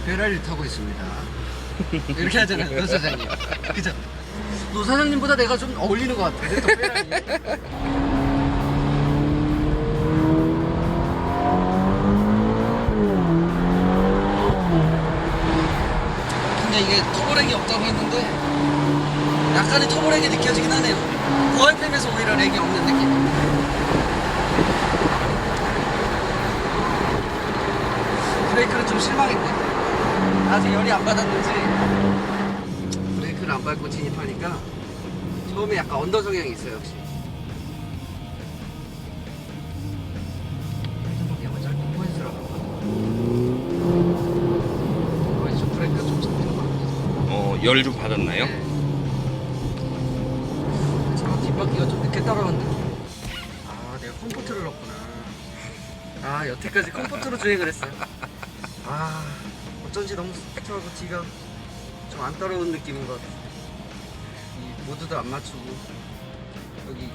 페라리를 타고 있습니다. 이렇게 하잖아요, 노 사장님. 그죠? 노 사장님보다 내가 좀 어울리는 것 같아. 또 페라리. 근데 이게 터보렉이 없다고 했는데 약간의 터보렉이 느껴지긴 하네요. 고RPM에서 오히려 렉이 없는 느낌. 브레이크는 좀 실망했네. 아직 열이 안 받았는지 브레이크를 안 밟고 진입하니까 처음에 약간 언더 성향이 있어요. 역시 회전방향은 짧고 포인트라고 거기서 좀 브레이크가 좀 잡히는 것 같아요. 열 좀 받았나요? 네. 저 뒷바퀴가 좀 늦게 따라왔는데 아 내가 컴포트를 넣었구나. 아 여태까지 컴포트로 주행을 했어요. 아 어쩐지 너무 스포트하고 뒤가 좀 안 따라오는 느낌인 것 같아. 이 모드도 안 맞추고 여기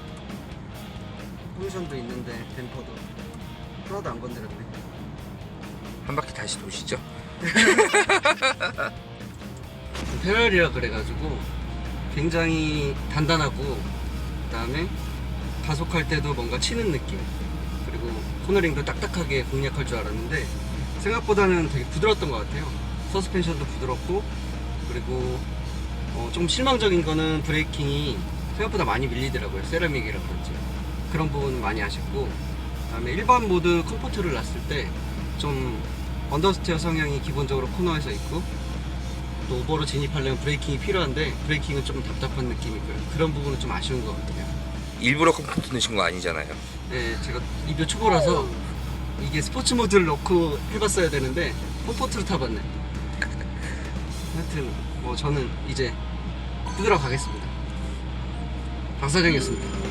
포지션도 있는데 댐퍼도 하나도 안 건드렸네. 한 바퀴 다시 도시죠. 페라리라 그래가지고 굉장히 단단하고 그 다음에 가속할 때도 뭔가 치는 느낌, 그리고 코너링도 딱딱하게 공략할 줄 알았는데 생각보다는 되게 부드러웠던 것 같아요. 서스펜션도 부드럽고, 그리고 좀 실망적인 거는 브레이킹이 생각보다 많이 밀리더라고요. 세라믹이라 그런지 그런 부분은 많이 아쉽고, 그 다음에 일반 모드 컴포트를 놨을 때 좀 언더스티어 성향이 기본적으로 코너에서 있고, 또 오버로 진입하려면 브레이킹이 필요한데 브레이킹은 좀 답답한 느낌이고요. 그런 부분은 좀 아쉬운 것 같아요. 일부러 컴포트 넣으신 거 아니잖아요. 네, 제가 리뷰 초보라서 이게 스포츠 모드를 넣고 해봤어야 되는데 컴포트로 타봤네. 하여튼 뭐 저는 이제 뜯으러 가겠습니다. 박 사장이었습니다.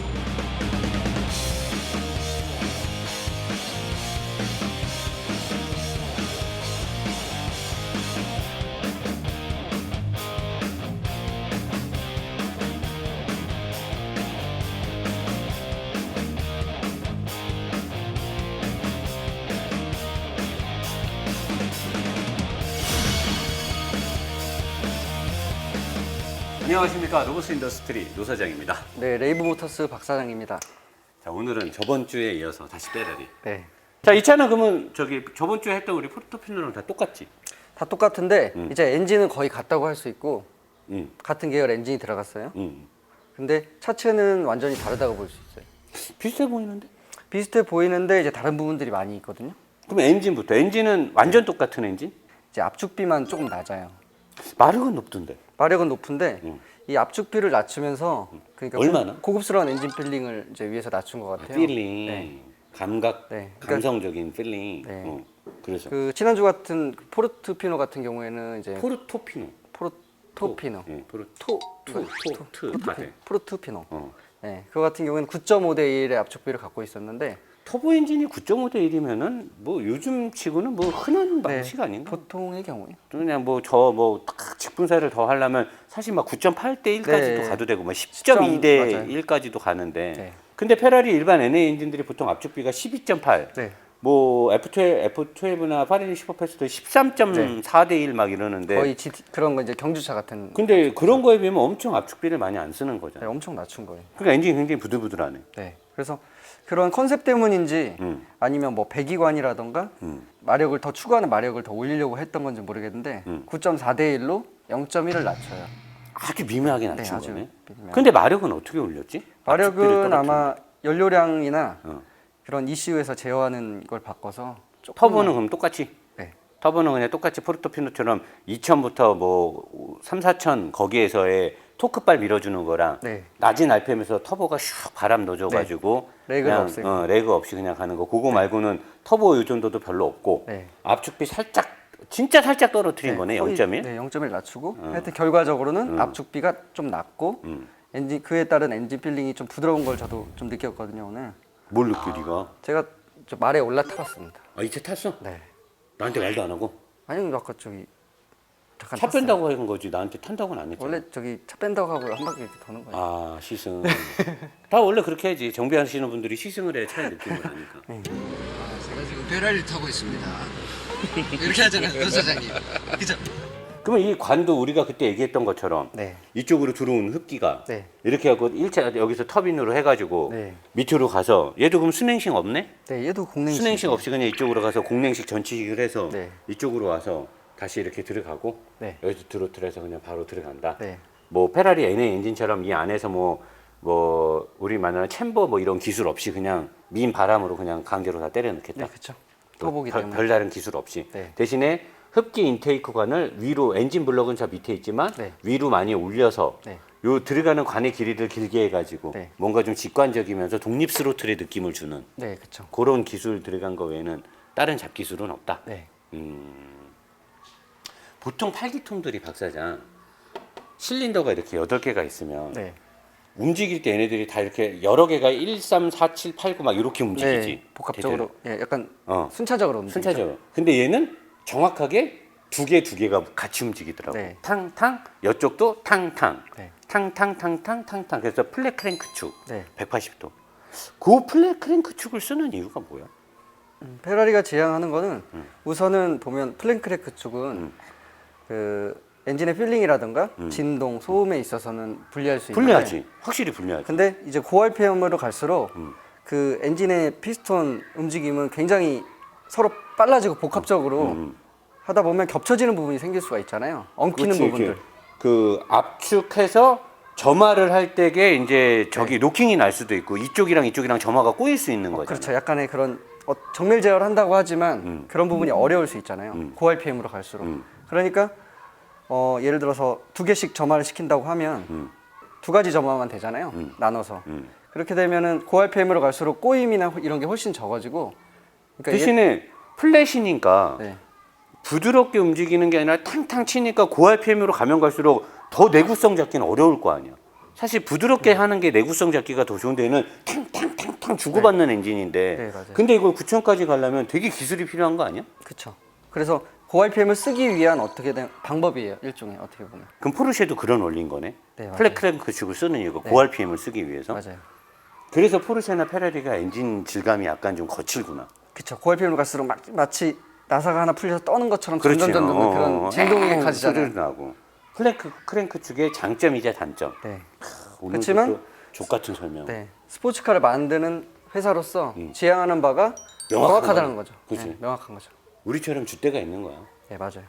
안녕하십니까. 로보스 인더스트리 노 사장입니다. 네, 레이브 모터스 박 사장입니다. 자, 오늘은 저번 주에 이어서 다시 페라리. 네, 자, 이 차는 그러면 저번 주에 했던 우리 포르토피노랑 다 똑같지? 다 똑같은데 이제 엔진은 거의 같다고 할 수 있고 응. 같은 계열 엔진이 들어갔어요. 응. 근데 차체는 완전히 다르다고 볼 수 있어요. 비슷해 보이는데? 비슷해 보이는데 이제 다른 부분들이 많이 있거든요. 그럼 엔진부터. 엔진은 완전 똑같은 엔진? 이제 압축비만 조금 낮아요. 마력은 높던데. 마력은 높은데 이 압축비를 낮추면서 그러니까 얼마나? 고급스러운 엔진 필링을 이제 위해서 낮춘 것 같아요. 필링. 네. 감각. 네. 그러니까 감성적인 필링. 네. 그래서. 그 지난주 같은 그 포르토피노 같은 경우에는 이제 포르토피노. 포르토피노, 예, 다 돼. 포르토피노. 어. 네, 그거 같은 경우에는 9.5대 1의 압축비를 갖고 있었는데 터보 엔진이 9.5대 1이면은 뭐 요즘 치고는 뭐 흔한 방식 아닌가? 보통의 경우에 그냥 뭐 딱 직분사를 더 하려면 사실 막 9.8대 1까지도 네. 가도 되고 뭐 10.2 10.2대 맞아요. 1까지도 가는데 네. 근데 페라리 일반 NA 엔진들이 보통 압축비가 12.8 네. 뭐 F12나 파리니 슈퍼패스도 13.4대 1 막 이러는데 거의 그런 거 이제 경주차 같은. 근데 그런 거에 비하면 엄청 압축비를 많이 안 쓰는 네, 거잖아요. 엄청 낮춘 거예요. 그러니까 엔진이 굉장히 부들부들하네. 네, 그래서 그런 컨셉 때문인지 아니면 뭐 배기관이라던가 마력을 더 추가하는 마력을 더 올리려고 했던 건지 모르겠는데 9.4대 1로 0.1을 낮춰요. 아주 미묘하게 낮춘 아주 거네. 미묘하게. 근데 마력은 어떻게 올렸지? 압축비를 마력은 떨어뜨리면. 아마 연료량이나 어. 그런 ECU에서 제어하는 걸 바꿔서 조금만- 터보는 그럼 똑같이? 네. 터보는 그냥 똑같이 포르토피노처럼 2000부터 뭐 3, 4000 거기에서의 토크발 밀어주는 거랑 네. 낮은 RPM에서 터보가 슉 바람 넣어줘가지고 레그가 그냥, 없어요. 레그 없이 그냥 가는 거. 그거 말고는 터보 요전도도 별로 없고 네. 압축비 살짝 진짜 살짝 떨어뜨린 거네. 거의, 0.1. 네, 0.1 낮추고 하여튼 결과적으로는 압축비가 좀 낮고 엔진 그에 따른 엔진 필링이 좀 부드러운 걸 저도 좀 느꼈거든요 오늘. 뭘 느껴 네가? 제가 저 말에 올라타봤습니다. 아 이제 탔어? 네. 나한테 말도 안 하고? 아니 아까 저기 잠깐 차 탔어요. 뺀다고 한 거지 나한테 탄다고는 안 했잖아. 원래 저기 차 뺀다고 하고 한 바퀴 이렇게 도는 거예요. 아 시승. 다 원래 그렇게 해야지. 정비하시는 분들이 시승을 해 차의 느낌을 아니까. 제가 지금 페라리를 타고 있습니다. 이렇게 하잖아요, 변 사장님. 그죠? 그러면 이 관도 우리가 그때 얘기했던 것처럼 네. 이쪽으로 들어온 흡기가 네. 이렇게 하고 일차 여기서 터빈으로 해가지고 네. 밑으로 가서 얘도 그럼 순행식 없네? 네, 얘도 공냉식. 순행식 없이 그냥 이쪽으로 가서 공냉식 전치식을 해서 네. 이쪽으로 와서 다시 이렇게 들어가고 네. 여기서 드로틀해서 그냥 바로 들어간다. 네. 뭐 페라리 NA 엔진처럼 이 안에서 뭐 우리 말하는 챔버 뭐 이런 기술 없이 그냥 민 바람으로 그냥 강제로 다 때려 넣겠다. 네, 그렇죠. 터보기 때문에. 별다른 기술 없이. 네. 대신에 흡기 인테이크 관을 위로 엔진 블럭은 저 밑에 있지만 네. 위로 많이 올려서 네. 요 들어가는 관의 길이를 길게 해가지고 네. 뭔가 좀 직관적이면서 독립 스로틀의 느낌을 주는 네, 그렇죠. 그런 기술 들어간 거 외에는 다른 잡기술은 없다. 네. 보통 8기통들이 박사장 실린더가 이렇게 8개가 있으면 네. 움직일 때 얘네들이 다 이렇게 여러 개가 1, 3, 4, 7, 8, 9 막 이렇게 움직이지. 네, 복합적으로 예, 약간 어. 순차적으로 움직이죠. 순차적으로. 근데 얘는 정확하게 두 개가 같이 움직이더라고. 네. 탕탕, 이쪽도 탕탕. 네. 탕탕탕탕탕탕. 그래서 플랫 크랭크 축 네. 180도. 그 플랫 크랭크 축을 쓰는 이유가 뭐야? 페라리가 지향하는 거는 우선은 보면 플랭크레크 쪽은 그 엔진의 필링이라든가 진동, 소음에 있어서는 불리할 수 있는데 불리하지. 확실히 불리하지. 근데 이제 고RPM으로 갈수록 그 엔진의 피스톤 움직임은 굉장히 서로 빨라지고 복합적으로 하다 보면 겹쳐지는 부분이 생길 수가 있잖아요. 엉키는 그렇지, 부분들. 이렇게 그 압축해서 점화를 할 때게 이제 저기 로킹이 날 수도 있고 이쪽이랑 점화가 꼬일 수 있는 거잖아. 그렇죠. 약간의 그런 정밀 제어를 한다고 하지만 그런 부분이 어려울 수 있잖아요. 고RPM으로 갈수록. 그러니까 예를 들어서 2개씩 점화를 시킨다고 하면 2가지 점화만 되잖아요. 나눠서. 그렇게 되면은 고RPM으로 갈수록 꼬임이나 이런 게 훨씬 적어지고. 그러니까 대신에 플랫이니까 네. 부드럽게 움직이는 게 아니라 탕탕 치니까 고RPM으로 가면 갈수록 더 내구성 잡기는 어려울 거 아니야. 사실 부드럽게 하는 게 내구성 잡기가 더 좋은데 얘는 탕탕탕탕 주고받는 엔진인데 네, 맞아요. 근데 이걸 9천까지 가려면 되게 기술이 필요한 거 아니야? 그렇죠. 그래서 고RPM을 쓰기 위한 어떻게 된 방법이에요. 일종의 어떻게 보면. 그럼 포르쉐도 그런 원리인 거네. 네, 맞아요. 플랫 크랭크 축을 쓰는 이유가 네. 고RPM을 쓰기 위해서. 맞아요. 그래서 포르쉐나 페라리가 엔진 질감이 약간 좀 거칠구나. 그렇죠. 고RPM으로 갈수록 마치 나사가 하나 풀려서 떠는 것처럼 그렇지. 점점 그런 진동이 가지잖아요. 소리도 나고. 크랭크 축의 장점이자 단점. 네. 오늘도 그렇지만 또 족같은 설명. 네. 스포츠카를 만드는 회사로서 지향하는 바가 명확한 명확하다는 거죠. 거죠. 그치. 네, 명확한 거죠. 우리처럼 줏대가 있는 거야. 네, 맞아요.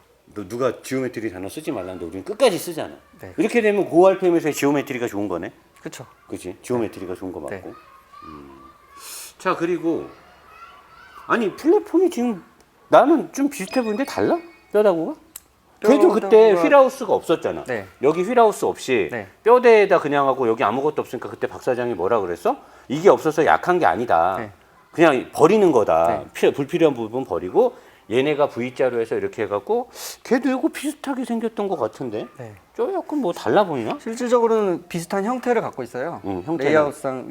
누가 지오메트리 단어 쓰지 말라는데 우리는 끝까지 쓰잖아. 네. 이렇게 되면 고RPM에서의 지오메트리가 좋은 거네. 그렇죠. 그렇지? 지오메트리가 좋은 거 맞고. 네. 자, 그리고 아니 플랫폼이 지금 나는 좀 비슷해 보이는데 달라? 뼈다구가? 걔도 그때 뼈다구가- 휠하우스가 없었잖아. 네. 여기 휠하우스 없이 네. 뼈대에다 그냥 하고 여기 아무것도 없으니까 그때 박 사장이 뭐라 그랬어? 이게 없어서 약한 게 아니다. 네. 그냥 버리는 거다. 네. 불필요한 부분 버리고 얘네가 V자로 해서 이렇게 해갖고 걔도 이거 비슷하게 생겼던 것 같은데 네. 저 약간 뭐 달라 보이나? 실질적으로는 비슷한 형태를 갖고 있어요. 형태는. 레이아웃상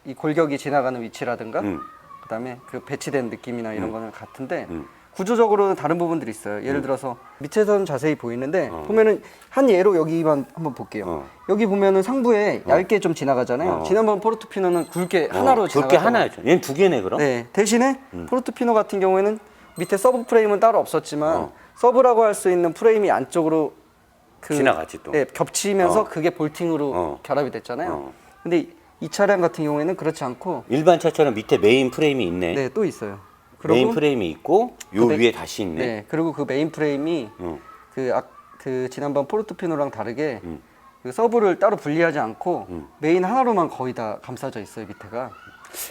이 골격이 지나가는 위치라든가 음. 그다음에 그 배치된 느낌이나 이런 거는 같은데 구조적으로는 다른 부분들이 있어요. 예를 들어서 밑에서는 자세히 보이는데 보면은 한 예로 여기만 한번 볼게요. 여기 보면은 상부에 얇게 좀 지나가잖아요. 지난번 포르토피노는 굵게 하나로 그렇게 지나갔던 하나였죠. 얘는 두 개네 그럼? 네, 대신에 포르토피노 같은 경우에는 밑에 서브 프레임은 따로 없었지만 서브라고 할 수 있는 프레임이 안쪽으로 지나갔지 또. 네, 겹치면서 그게 볼팅으로 결합이 됐잖아요. 근데 이 차량 같은 경우에는 그렇지 않고 일반 차처럼 밑에 메인 프레임이 있네. 네, 또 있어요. 메인 프레임이 있고 요 그 위에 다시 있네. 네, 그리고 그 메인 프레임이 그 지난번 포르토피노랑 다르게 그 서브를 따로 분리하지 않고 메인 하나로만 거의 다 감싸져 있어요, 밑에가.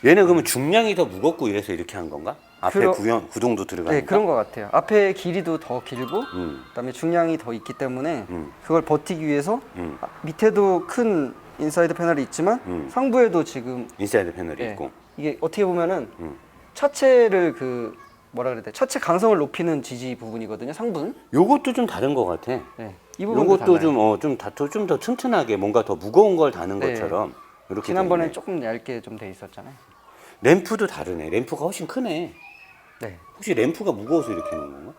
얘는 그러면 중량이 더 무겁고 이래서 이렇게 한 건가? 앞에 구동도 들어가니까? 네, 그런 것 같아요. 앞에 길이도 더 길고 그다음에 중량이 더 있기 때문에 그걸 버티기 위해서 밑에도 큰 인사이드 패널이 있지만 상부에도 지금 인사이드 패널이 네, 있고. 이게 어떻게 보면은 차체를 그 뭐라 그래야 돼? 차체 강성을 높이는 지지 부분이거든요. 상부는. 요것도 좀 다른 것 같아. 네, 이 부분도 요것도 달라요. 좀 더 튼튼하게 뭔가 더 무거운 걸 다는 네. 것처럼 이렇게 지난번에 됐네. 조금 얇게 좀 돼 있었잖아요. 램프도 다르네. 램프가 훨씬 크네. 네. 혹시 램프가 무거워서 이렇게 놓은 건가?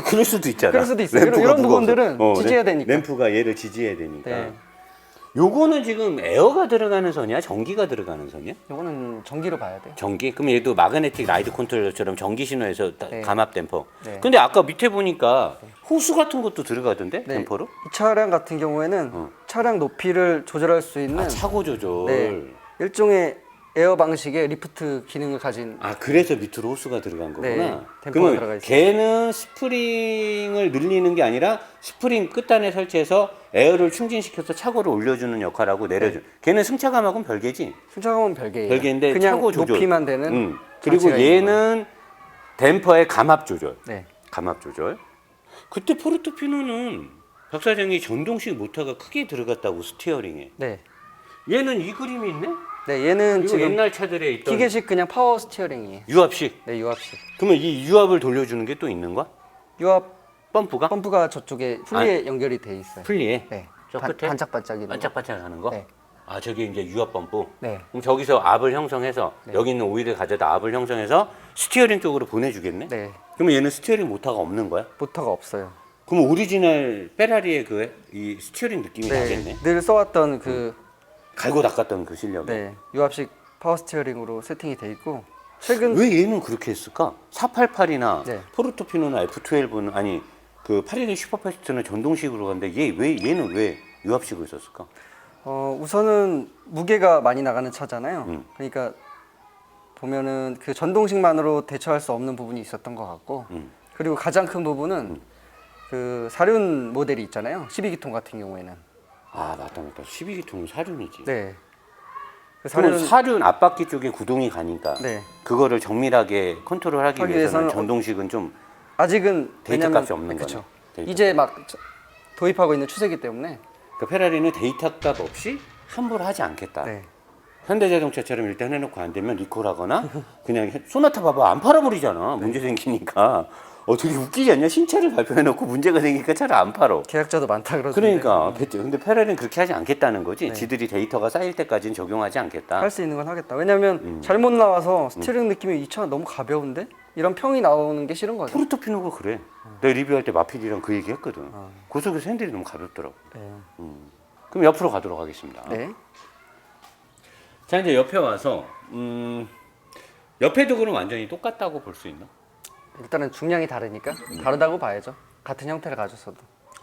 그럴 수도 있잖아. 그럴 수도 있어요. 램프가 이런 무거워서. 부분들은 지지해야 되니까. 램프가 얘를 지지해야 되니까. 네. 요거는 지금 에어가 들어가는 선이야? 전기가 들어가는 선이야? 이거는 전기로 봐야 돼요. 전기? 그럼 얘도 마그네틱 라이드 컨트롤러처럼 전기 신호에서 네. 감압 댐퍼. 네. 근데 아까 밑에 보니까 호수 같은 것도 들어가던데? 네. 댐퍼로? 이 차량 같은 경우에는 차량 높이를 조절할 수 있는 아, 차고 조절. 네, 일종의 에어 방식의 리프트 기능을 가진 아, 그래서 밑으로 호수가 들어간 거구나. 네, 댐퍼가 그러면 들어가 있어요. 걔는 스프링을 늘리는 게 아니라 스프링 끝단에 설치해서 에어를 충진시켜서 차고를 올려주는 역할하고 내려주는. 걔는 승차감하고는 별개지? 승차감은 별개예요. 별개인데 그냥 차고 조절. 높이만 되는 그리고 장치가 있는 얘는 댐퍼의 감압 조절. 네. 감압 조절. 그때 포르토피노는 박 사장이 전동식 모터가 크게 들어갔다고 스티어링에. 네. 얘는 이 그림이 있네? 네, 얘는 이거 지금 옛날 차들에 있던 기계식 그냥 파워 스티어링이에요. 유압식. 네, 유압식. 그러면 이 유압을 돌려주는 게 또 있는 거야? 유압 펌프가? 펌프가 저쪽에 풀리에 연결이 돼 있어요. 풀리에? 네. 저 끝에? 반짝반짝이는 거. 반짝반짝하는 거? 네. 아, 저게 이제 유압 펌프? 네. 그럼 저기서 압을 형성해서 여기 있는 오일을 가져다 압을 형성해서 스티어링 쪽으로 보내주겠네? 네. 그러면 얘는 스티어링 모터가 없는 거야? 모터가 없어요. 그럼 오리지널 페라리의 이 스티어링 느낌이 나겠네? 네. 늘 써왔던 그 갈고 닦았던 그 실력. 네, 유압식 파워 스티어링으로 세팅이 돼 있고 최근 왜 얘는 그렇게 했을까? 488이나 네. 포르토피노나 F12는 아니 그 811 슈퍼패스트는 전동식으로 갔는데 얘는 왜 유압식을 썼을까? 우선은 무게가 많이 나가는 차잖아요. 그러니까 보면은 그 전동식만으로 대처할 수 없는 부분이 있었던 것 같고 그리고 가장 큰 부분은 그 사륜 모델이 있잖아요. 12기통 같은 경우에는 아, 맞다. 12기통은 사륜이지. 네. 그 그러면 사륜 사륜 앞바퀴 쪽에 구동이 가니까 네. 그거를 정밀하게 컨트롤하기 하기 위해서는 위해서는 전동식은 좀 아직은 데이터 왜냐면- 값이 없는 그쵸. 거네. 데이터 이제 막 도입하고 있는 추세이기 때문에 그러니까 페라리는 데이터 값 없이 함부로 하지 않겠다. 네. 현대자동차처럼 일단 해놓고 안 되면 리콜하거나 그냥 소나타 봐봐 안 팔아버리잖아. 문제 생기니까. 되게 웃기지 않냐? 신차를 발표해놓고 문제가 생기니까 차를 안 팔어. 계약자도 많다 그러던데 그러니까 근데 페라리는 그렇게 하지 않겠다는 거지. 네. 지들이 데이터가 쌓일 때까지는 적용하지 않겠다. 할 수 있는 건 하겠다. 왜냐면 잘못 나와서 스티어링 느낌이 이 차가 너무 가벼운데 이런 평이 나오는 게 싫은 거죠. 포르토피노가 그래. 내가 리뷰할 때 마필이랑 그 얘기 했거든. 고속에서 핸들이 너무 가볍더라고. 네. 그럼 옆으로 가도록 하겠습니다. 네. 자, 이제 옆에 와서 옆에도 그럼 완전히 똑같다고 볼 수 있나? 일단은 중량이 다르니까 다르다고 봐야죠. 같은 형태를 가졌어도.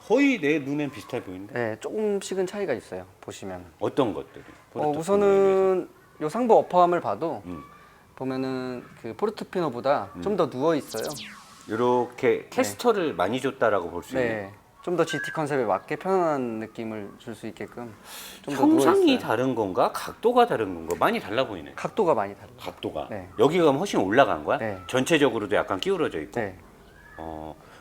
거의 내 눈엔 비슷해 보이는데. 네, 조금씩은 차이가 있어요. 보시면. 어떤 것들이? 포르토피노에 비해서? 우선은 요 상부 어퍼함을 봐도 음. 보면은 그 포르토피노보다 좀 더 누워 있어요. 이렇게 캐스터를 많이 줬다라고 볼 수 있네. 네. 좀 더 GT 컨셉에 맞게 편안한 느낌을 줄 수 있게끔 좀 더 누워 형상이 있어요. 다른 건가? 각도가 다른 건가? 많이 달라 보이네. 각도가 많이 달라요. 각도가. 네. 여기가 그럼 훨씬 올라간 거야? 네. 전체적으로도 약간 기울어져 있고. 네.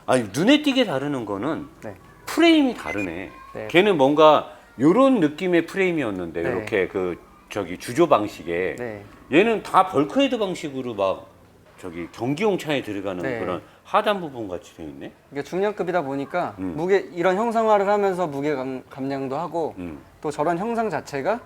아니 눈에 띄게 다르는 거는 네. 프레임이 다르네. 네. 걔는 뭔가 요런 느낌의 프레임이었는데 네. 이렇게 그 저기 주조 방식에 네. 얘는 다 벌크헤드 방식으로 막 저기 경기용 차에 들어가는 네. 그런 하단 부분 같이 돼 있네. 이게 중량급이다 보니까 무게 이런 형상화를 하면서 무게 감량도 하고 또 저런 형상 자체가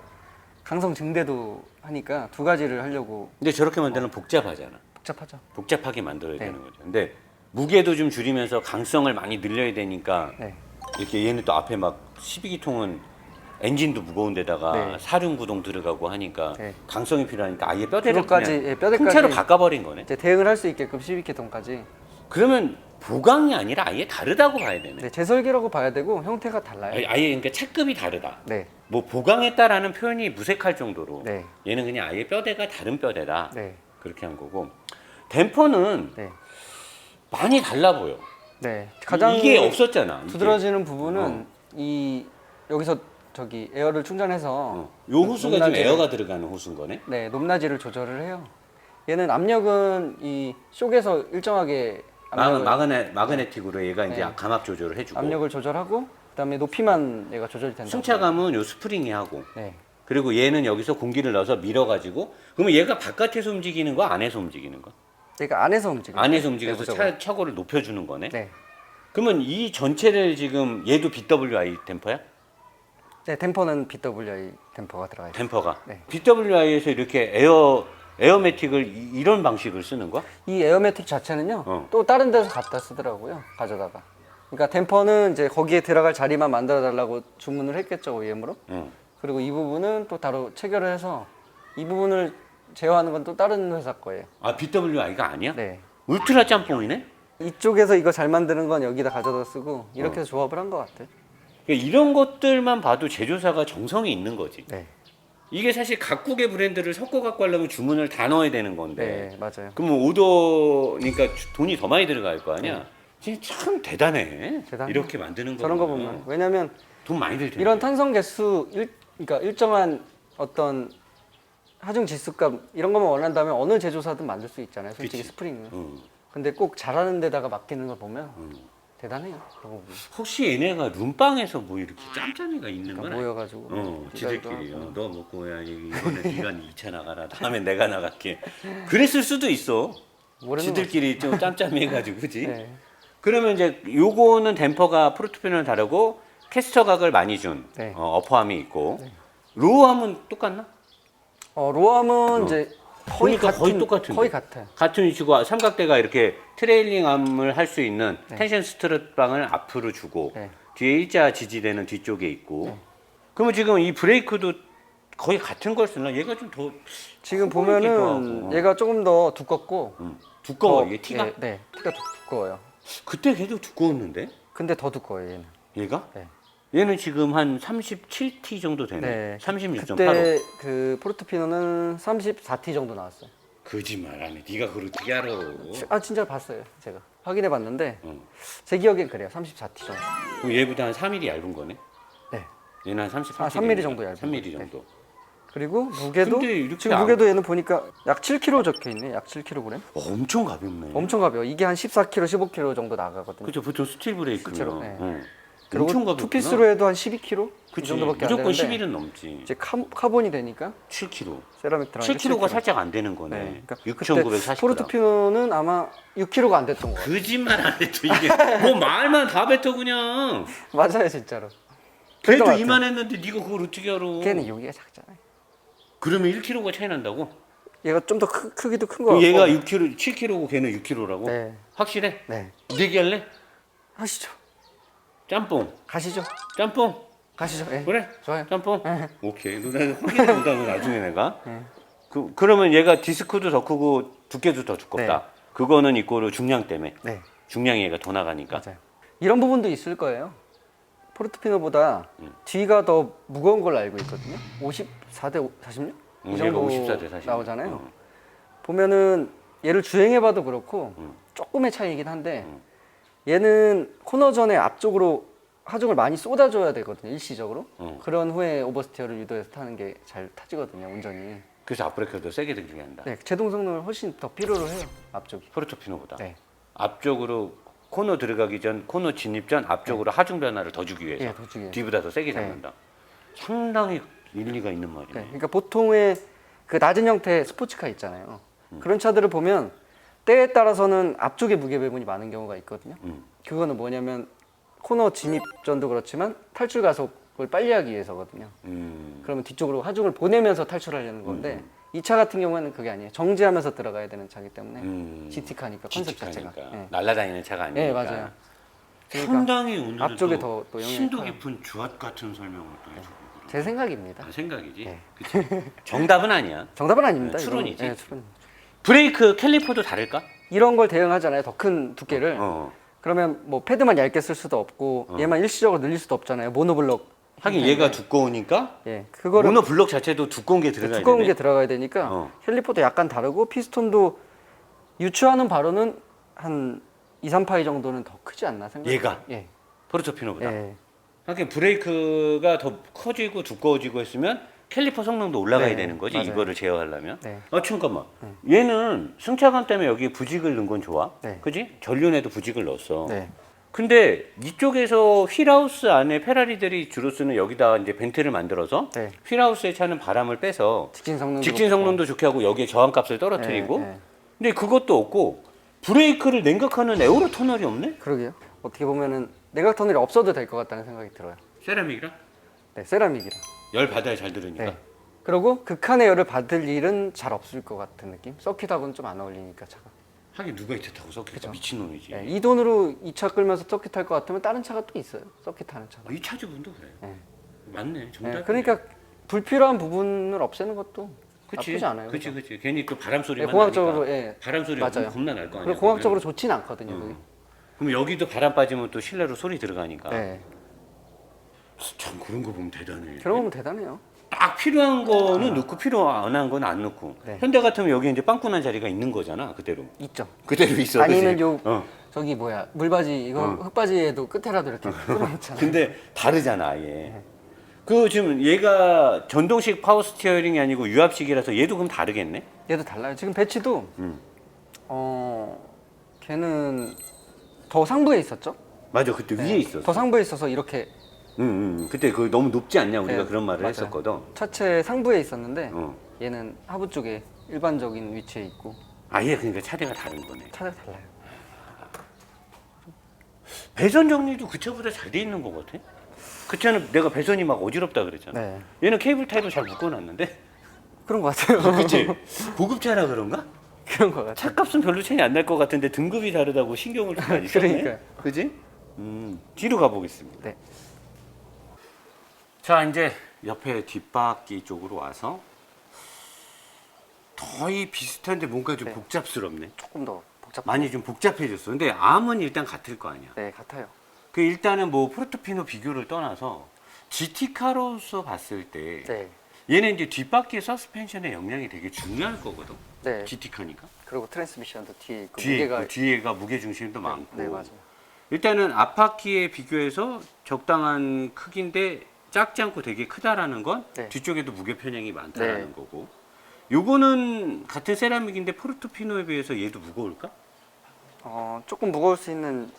강성 증대도 하니까 두 가지를 하려고 근데 저렇게 만들면 복잡하잖아. 복잡하죠. 복잡하게 만들어야 네. 되는 거죠. 근데 무게도 좀 줄이면서 강성을 많이 늘려야 되니까 네. 이렇게 얘는 또 앞에 막 12기통은 엔진도 무거운 데다가 네. 사륜 구동 들어가고 하니까 네. 강성이 필요하니까 아예 뼈대를 그것까지, 그냥 예, 뼈대까지 통째로 바꿔버린 거네. 이제 대응을 할 수 있게끔 12기통까지 그러면 보강이 아니라 아예 다르다고 봐야 되네. 네, 재설계라고 봐야 되고 형태가 달라요. 아예 그러니까 차급이 다르다. 네. 뭐 보강했다라는 표현이 무색할 정도로 네. 얘는 그냥 아예 뼈대가 다른 뼈대다. 네. 그렇게 한 거고 댐퍼는 네. 많이 달라 보여. 네. 가장 이게 없었잖아. 이게. 두드러지는 부분은 이 여기서 저기 에어를 충전해서 요 호수가 지금 높낮이를- 에어가 들어가는 호수인 거네. 네, 높낮이를 조절을 해요. 얘는 압력은 이 쇼에서 일정하게 마그네틱으로 얘가 이제 네. 감압 조절을 해주고 압력을 조절하고 그다음에 높이만 얘가 조절이 된다. 승차감은 요 스프링이 하고 네. 그리고 얘는 여기서 공기를 넣어서 밀어가지고 그러면 얘가 바깥에서 움직이는 거 안에서 움직이는 거? 그러니까 안에서 움직여요. 안에서 움직여서 내부적으로. 차고를 높여주는 거네. 네. 그러면 이 전체를 지금 얘도 BWI 댐퍼야? 네, 댐퍼는 BWI 댐퍼가 들어가 있어요. 댐퍼가. 네. BWI에서 이렇게 에어매틱을 이런 방식을 쓰는 거야? 이 에어매틱 자체는요. 어. 또 다른 데서 갖다 쓰더라고요. 가져다가. 그러니까 댐퍼는 이제 거기에 들어갈 자리만 만들어 달라고 주문을 했겠죠, OEM으로. 응. 그리고 이 부분은 또 따로 체결을 해서 이 부분을 제어하는 건 또 다른 회사 거예요. 아 BWI가 아니야? 네. 울트라 짬뽕이네? 이쪽에서 이거 잘 만드는 건 여기다 가져다 쓰고 이렇게 해서 조합을 한 것 같아요. 그러니까 이런 것들만 봐도 제조사가 정성이 있는 거지. 네. 이게 사실 각국의 브랜드를 섞어 갖고 하려면 주문을 다 넣어야 되는 건데. 네, 맞아요. 그럼 오더니까 돈이 더 많이 들어갈 거 아니야? 진짜 참 대단해. 대단해요. 이렇게 만드는 거. 저런 거 보면 왜냐면 돈 많이 들 텐데. 이런 탄성 개수 그러니까 일정한 어떤 하중 지수값 이런 것만 원한다면 어느 제조사든 만들 수 있잖아요. 솔직히 그치. 스프링은. 응. 근데 꼭 잘하는 데다가 맡기는 걸 보면 대단해요. 그런 거 보면. 혹시 얘네가 룸빵에서 뭐 이렇게 짬짬이가 있는 그러니까 건 모여가지고 지들끼리 하고. 너 먹고 야 이거는 네가 2차 나가라 다음에 내가 나갈게 그랬을 수도 있어. 모르는 지들끼리 좀 짬짬이 해가지고 그지? 네. 그러면 이제 요거는 댐퍼가 프로토피는 다르고 캐스터 각을 많이 준 네. 어퍼함이 있고 로우함은 똑같나? 로함은 이제 보니까 거의 똑같은데. 거의 같아요. 같은 위치고 삼각대가 이렇게 트레일링함을 할 수 있는 텐션 스트랩방을 앞으로 주고 네. 뒤에 일자 지지대는 뒤쪽에 있고 그러면 지금 이 브레이크도 거의 같은 걸 쓰나? 얘가 좀 더 지금 커 보이기도 보면은 하고. 얘가 조금 더 두껍고 두꺼워 더- 이게 티가? 예, 네, 티가 두꺼워요. 그때 걔도 두꺼웠는데 근데 더 두꺼워요 얘는. 얘가? 네. 얘는 지금 한 37T 정도 되네. 네. 36.85. 그때 그 포르토피노는 34T 정도 나왔어요. 거짓말 안 해. 네가 그걸 어떻게 알아? 아 진짜 봤어요. 제가 확인해 봤는데 어. 제 기억엔 그래요. 34T 정도. 그럼 얘보다 한 3mm 얇은 거네. 네. 얘는 한 38T. 아, 3mm 정도 얇은 3mm 거. 정도. 그리고 무게도 근데 이렇게 지금 무게도 얘는 보니까 약 7kg 적혀 있네. 약 7kg. 엄청 가볍네. 엄청 가벼워. 이게 한 14kg, 15kg 정도 나가거든요. 그렇죠. 보통 스틸 브레이크면. 실제로, 네. 엄청 그리고 가볍구나. 투피스로 해도 한 12kg 이 그치. 정도밖에 안 무조건 되는데 11은 넘지. 이제 카본이 되니까 7kg. 세라믹 들어가니까 7kg가 살짝 안 되는 거네. 네. 그러니까 6,940g. 포르토피노는 아마 6kg가 안 됐던 거 같아요. 거짓말 안 해도 이게 뭐 말만 다 뱉어 그냥. 맞아요, 진짜로. 걔도 그랬던 것 같아요. 이만했는데 네가 그걸 어떻게 알아? 걔는 여기가 작잖아요. 그러면 1kg가 차이 난다고? 얘가 좀 더 크기도 큰 거 그럼 같고. 얘가 6kg, 7kg고 걔는 6kg라고? 네. 확실해? 네. 내기할래? 하시죠. 짬뽕. 가시죠. 짬뽕. 가시죠. 예. 그래? 좋아요. 짬뽕? 네. 오케이. 너는 확인해 보다가 나중에 내가. 그러면 얘가 디스크도 더 크고 두께도 더 두껍다. 네. 그거는 이거로 중량 때문에. 네. 중량이 얘가 더 나가니까. 맞아요. 이런 부분도 있을 거예요. 포르토피노보다 뒤가 더 무거운 걸로 알고 있거든요. 54대 46? 이 얘가 정도 54대 46. 나오잖아요. 보면은 얘를 주행해봐도 그렇고 조금의 차이이긴 한데 얘는 코너전에 앞쪽으로 하중을 많이 쏟아줘야 되거든요. 일시적으로. 그런 후에 오버스티어를 유도해서 타는 게 잘 타지거든요. 운전이. 그래서 앞브레이크를 더 세게 들게 한다. 네, 제동 성능을 훨씬 더 필요로 해요. 앞쪽이. 포르토피노보다. 네. 앞쪽으로 코너 들어가기 전, 코너 진입 전 앞쪽으로 하중 변화를 더 주기 위해서. 예, 더 주기 위해서. 뒤보다 더 세게 네. 잡는다. 상당히 일리가 있는 말이네. 네, 그러니까 보통의 그 낮은 형태의 스포츠카 있잖아요. 그런 차들을 보면 때에 따라서는 앞쪽에 무게 배분이 많은 경우가 있거든요. 그거는 뭐냐면 코너 진입전도 그렇지만 탈출 가속을 빨리 하기 위해서거든요. 그러면 뒤쪽으로 하중을 보내면서 탈출하려는 건데 이 차 같은 경우에는 그게 아니에요. 정지하면서 들어가야 되는 차이기 때문에 GT카니까 컨셉 자체가. GT카니까. 네. 날아다니는 차가 아니니까. 네, 맞아요. 그러니까 상당히 오늘 앞쪽에 더 또 영향이 심도 커요. 깊은 주앗 같은 설명을 또 해주고 제 생각입니다. 생각이지. 네. 그치? 정답은 아니야. 정답은 아닙니다. 네, 추론이지. 이거는. 네, 추론. 브레이크 캘리퍼도 다를까? 이런 걸 대응하잖아요. 더 큰 두께를. 그러면 뭐 패드만 얇게 쓸 수도 없고 얘만 일시적으로 늘릴 수도 없잖아요. 모노블록. 하긴 형태인데. 얘가 두꺼우니까 예, 그거를 모노 블록 자체도 두꺼운 게 들어가야 두꺼운 되네. 게 들어가야 되니까 캘리퍼도 약간 다르고 피스톤도 유추하는 바로는 한 2, 3파이 정도는 더 크지 않나 생각해요. 얘가? 예. 포르토피노보다. 예. 하긴 브레이크가 더 커지고 두꺼워지고 했으면 캘리퍼 성능도 올라가야 네, 되는 거지. 맞아요. 이거를 제어하려면. 네. 잠깐만. 얘는 승차감 때문에 여기 부직을 넣은 건 좋아. 네. 그지? 전륜에도 부직을 넣었어. 네. 근데 이쪽에서 휠하우스 안에 페라리들이 주로 쓰는 여기다 이제 벤트를 만들어서 네. 휠하우스에 차는 바람을 빼서 직진 성능도 좋게 하고 여기에 저항값을 떨어뜨리고 네, 네. 근데 그것도 없고 브레이크를 냉각하는 에어로 터널이 없네? 그러게요. 어떻게 보면은 내각 터널이 없어도 될 것 같다는 생각이 들어요. 세라믹이라? 네, 세라믹이라. 열 받아야 잘 들으니까. 네. 그리고 극한의 열을 받을 일은 잘 없을 것 같은 느낌. 서킷하고는 좀 안 어울리니까 차가. 하긴 누가 이 차 타고 서킷 미친놈이지. 네, 이 돈으로 이 차 끌면서 서킷 할 것 같으면 다른 차가 또 있어요. 서킷 하는 차가. 이 차주분도 그래. 네. 맞네. 정답. 네, 그러니까 불필요한 부분을 없애는 것도 나쁘지 않아요. 그치, 그죠? 그치. 괜히 또 바람 소리만 네, 공학적으로 나니까. 예. 바람 소리가 맞아요. 겁나 날 거 아니야. 그리고 공학적으로 좋진 않거든요. 그러면. 그럼 여기도 바람 빠지면 또 실내로 소리 들어가니까. 그게. 네. 참 그런 거 보면 대단해. 그런 거면 대단해요. 딱 필요한 거는 넣고 필요 안 한 건 안 넣고. 네. 현대 같으면 여기 이제 빵꾸난 자리가 있는 거잖아. 그대로. 있죠. 그대로 있어. 아니면 그치? 요 어. 저기 뭐야 물바지 이거 흑바지에도 끝에라도 이렇게 끌어놓잖아요. 근데 다르잖아 아예. 그 지금 얘가 전동식 파워 스티어링이 아니고 유압식이라서 얘도 그럼 다르겠네? 얘도 달라요. 지금 배치도 음. 걔는 더 상부에 있었죠? 맞아 그때 네. 위에 있었어. 더 상부에 있어서 이렇게 그때 그 너무 높지 않냐 우리가 네, 그런 말을 맞아요. 했었거든. 차체 상부에 있었는데 어. 얘는 하부 쪽에 일반적인 위치에 있고 아예 그러니까 차대가 다른 거네. 차가 달라요. 배선 정리도 그 차보다 잘 돼 있는 것 같아. 그 차는 내가 배선이 막 어지럽다 그랬잖아. 네. 얘는 케이블 타이도 잘 묶어놨는데. 그런 것 같아요. 그치? 고급차라 그런가? 그런 것 같아요. 차값은 별로 차이 안 날 것 같은데 등급이 다르다고 신경을 좀 많이 썼네. 그러니까요. 그지? 뒤로 가보겠습니다. 네. 자 이제 옆에 뒷바퀴 쪽으로 와서 거의 비슷한데 뭔가 좀 네. 복잡스럽네. 조금 더 복잡. 많이 좀 복잡해졌어. 근데 암은 일단 같을 거 아니야. 네, 같아요. 그 일단은 뭐 포르토피노 비교를 떠나서 GT카로서 봤을 때 네. 얘는 이제 뒷바퀴 서스펜션의 역량이 되게 중요할 거거든. 네. GT카니까. 그리고 트랜스미션도 뒤에 있고 뒤에 무게가 있고, 뒤에가 무게 중심도 많고. 네, 맞아요. 일단은 앞바퀴에 비교해서 적당한 크기인데 작지 않고 되게 크다라는 건 네. 뒤쪽에도 무게 편향이 많다라는 네. 거고. 요거는 같은 세라믹인데 포르토피노에 비해서 얘도 무거울까? 조금 무거울 수 있는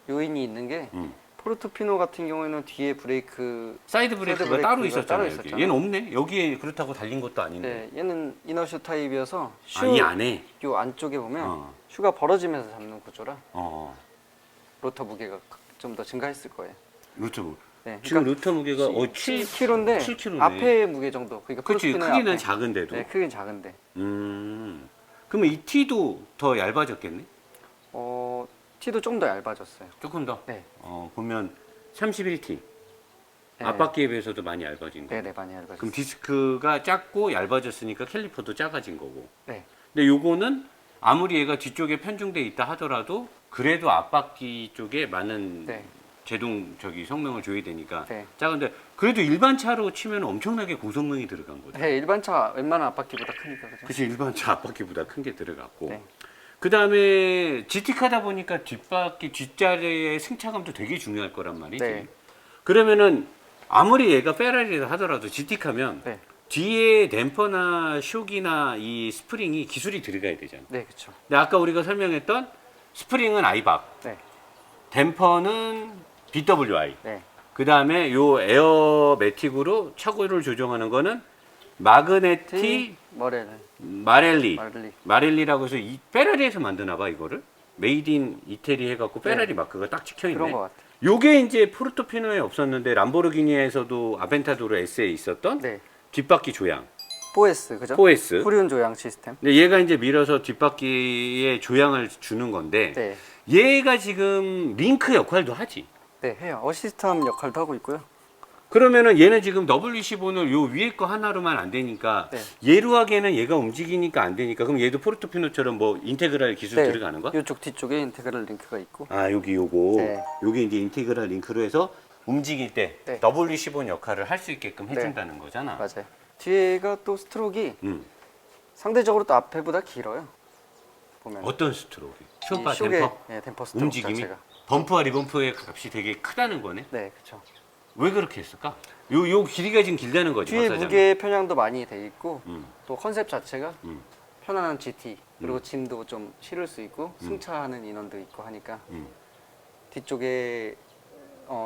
요인이 있는 게 음. 포르토피노 같은 경우에는 뒤에 브레이크 사이드 브레이크가 브레이크가 따로 따로 있었잖아요. 여기. 있었잖아요. 얘는 없네. 여기에 그렇다고 달린 것도 아닌데. 네, 얘는 이너슈 타입이어서 아, 이 안에. 요 안쪽에 보면 어. 슈가 벌어지면서 잡는 구조라 어. 로터 무게가 좀 더 증가했을 거예요. 루터 네, 지금 루터 무게가 7kg인데 7kg 네. 앞에 무게 정도. 그러니까 그렇지 포르토피노의 크기는 앞에. 작은데도. 네, 크기는 작은데. 그러면 이 T도 더 얇아졌겠네? 티도 좀 더 얇아졌어요. 조금 더. 네. 보면 31T. 네. 앞바퀴에 비해서도 많이 얇아진 거. 네, 네, 많이 얇아졌어요. 그럼 디스크가 작고 얇아졌으니까 캘리퍼도 작아진 거고. 네. 근데 요거는 아무리 얘가 뒤쪽에 편중돼 있다 하더라도 그래도 앞바퀴 쪽에 많은 네. 제동 성능을 줘야 되니까 네. 작은데 그래도 일반 차로 치면 엄청나게 고성능이 들어간 거죠. 네, 일반 차 웬만한 앞바퀴보다 크니까 그죠? 그치 일반 차 앞바퀴보다 큰 게 들어갔고 네. 그 다음에 GT카다 보니까 뒷바퀴 뒷자리의 승차감도 되게 중요할 거란 말이지. 네. 그러면은 아무리 얘가 페라리라 하더라도 GT카면 네. 뒤에 댐퍼나 쇼기나 이 스프링이 기술이 들어가야 되잖아. 네, 그렇죠. 근데 아까 우리가 설명했던 스프링은 아이박, 네. 댐퍼는 BWI, 네. 그 다음에 요 에어 매틱으로 차고를 조정하는 거는 마그네티 머레를 마렐리. 말리. 마렐리라고 해서 이 페라리에서 만드나 봐 이거를. 메이드 인 이태리 해갖고 페라리 마크가 딱 찍혀있네. 그런 것 같아요. 요게 이제 포르토피노에 없었는데 람보르기니에서도 아벤타도르 S에 있었던 네. 뒷바퀴 조향 4S 그죠? 4S. 후륜 조향 시스템. 근데 얘가 이제 밀어서 뒷바퀴에 조향을 주는 건데 네. 얘가 지금 링크 역할도 하지. 네, 해요. 어시스트함 역할도 하고 있고요. 그러면은 얘는 지금 W15는 요 위에 거 하나로만 안 되니까 네. 얘로 하기에는 얘가 움직이니까 안 되니까 그럼 얘도 포르토피노처럼 뭐 인테그랄 기술 네. 들어가는 거야? 이쪽 뒤쪽에 인테그랄 링크가 있고. 아 여기 요거 네. 요게 이제 인테그랄 링크로 해서 움직일 때 네. W15 역할을 할 수 있게끔 해준다는 거잖아. 맞아요. 뒤에가 또 스트로크가 음. 상대적으로 또 앞에보다 길어요. 보면. 어떤 스트로크? 쇼파 이 쇽의, 댐퍼? 예, 댐퍼 스트로크 움직임이? 자체가. 범프와 리범프의 값이 되게 크다는 거네. 네, 그렇죠. 왜 그렇게 했을까? 요 길이가 지금 길다는 거지. 뒤에 마사지하면. 무게 편향도 많이 돼 있고 음. 또 컨셉 자체가 음. 편안한 GT 그리고 짐도 좀 실을 수 있고 승차하는 인원도 있고 하니까 음. 뒤쪽에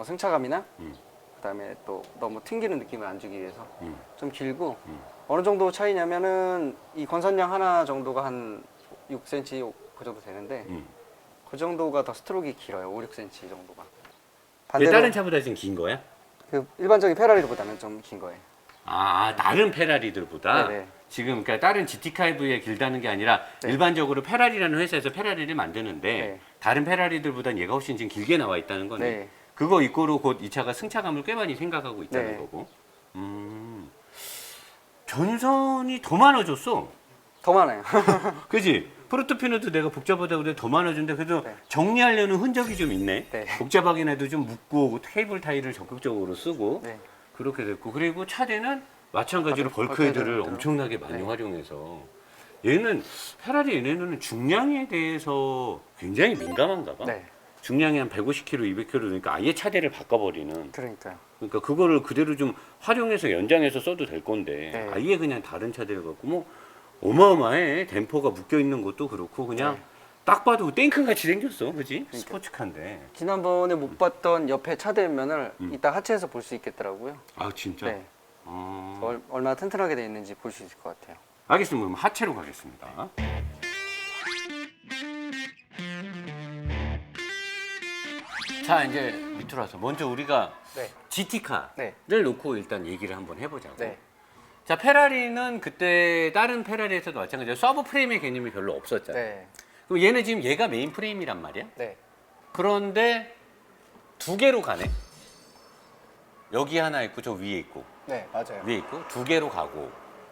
승차감이나 음. 그다음에 또 너무 튕기는 느낌을 안 주기 위해서 음. 좀 길고 어느 정도 차이냐면은 이 건선량 하나 정도가 한 6cm 그 정도 되는데 음. 그 정도가 더 스트로크가 길어요. 5, 6cm 정도가. 얘 반대로 다른 차보다 지금 긴 거야? 그 일반적인 페라리보다는 좀 긴 거예요. 아 다른 페라리들보다 네네. 지금 그러니까 다른 GT5에 길다는 게 아니라 네. 일반적으로 페라리라는 회사에서 페라리를 만드는데 네. 다른 페라리들보다는 얘가 훨씬 지금 길게 나와 있다는 거네. 네. 그거 이꼬로 곧 이 차가 승차감을 꽤 많이 생각하고 있다는 네. 거고. 전선이 더 많아졌어. 더 많아요. 그지? 포르토피노도 내가 복잡하다고 그래 더 많아졌는데 그래도 네. 정리하려는 흔적이 좀 있네. 네. 복잡하긴 해도 좀 묶고 테이블 타일을 적극적으로 쓰고 네. 그렇게 됐고 그리고 차대는 마찬가지로 벌크 벌크헤드를 헤드를 엄청나게 많이 네. 활용해서 얘는 페라리 얘네는 중량에 대해서 굉장히 민감한가 봐. 네. 중량이 한 150kg, 200kg 그러니까 아예 차대를 바꿔버리는. 그러니까요. 그러니까 그거를 그대로 좀 활용해서 연장해서 써도 될 건데 네. 아예 그냥 다른 차대를 갖고 뭐 어마어마해. 댐퍼가 묶여 있는 것도 그렇고 그냥 네. 딱 봐도 땡큰 같이 생겼어, 그지? 스포츠카인데. 지난번에 못 봤던 옆에 차대면을 이따 하체에서 볼 수 있겠더라고요. 아 진짜. 네. 어... 얼마나 튼튼하게 돼 있는지 볼 수 있을 것 같아요. 알겠습니다. 그럼 하체로 가겠습니다. 자 이제 밑으로 와서 먼저 우리가 네. GT카를 네. 놓고 일단 얘기를 한번 해보자고. 네. 자 페라리는 그때 다른 페라리에서도 마찬가지로 서브 프레임의 개념이 별로 없었잖아. 네. 그럼 얘는 지금 얘가 메인 프레임이란 말이야. 네. 그런데 두 개로 가네. 여기 하나 있고 저 위에 있고 네, 맞아요. 위에 있고 두 개로 가고